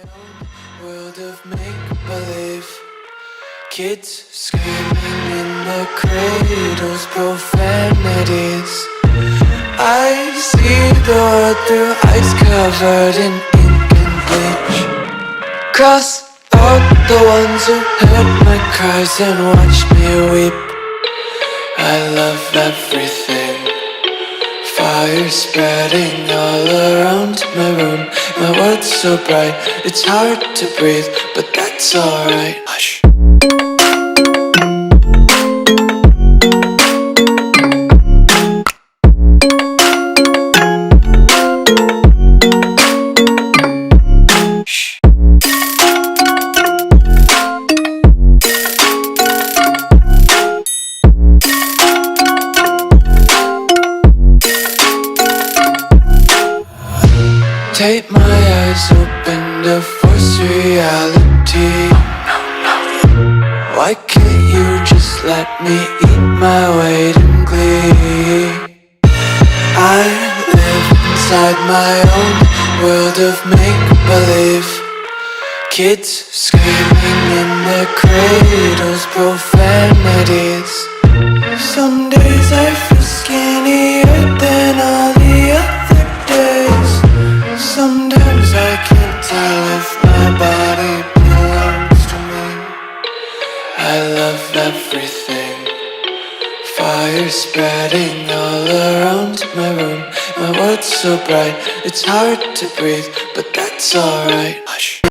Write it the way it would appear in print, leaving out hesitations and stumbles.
own world of make-believe. Kids screaming in the cradles, profanities. I see the world through eyes covered in ink and bleach. Cross out the ones who heard my cries and watched me weep. I love everything. Fire spreading all around my room. My world's so bright, it's hard to breathe, but that's alright. Hush. Tape my eyes open to force reality. Why can't you just let me eat my weight in glee? I live inside my own world of make-believe. Kids screaming in their cradles, profanities. Some days I feel skinnier than all the other days. Sometimes I can't tell if my body belongs to me. I love everything. Fire spreading all around my room. My world's so bright, it's hard to breathe, but that's alright. Hush.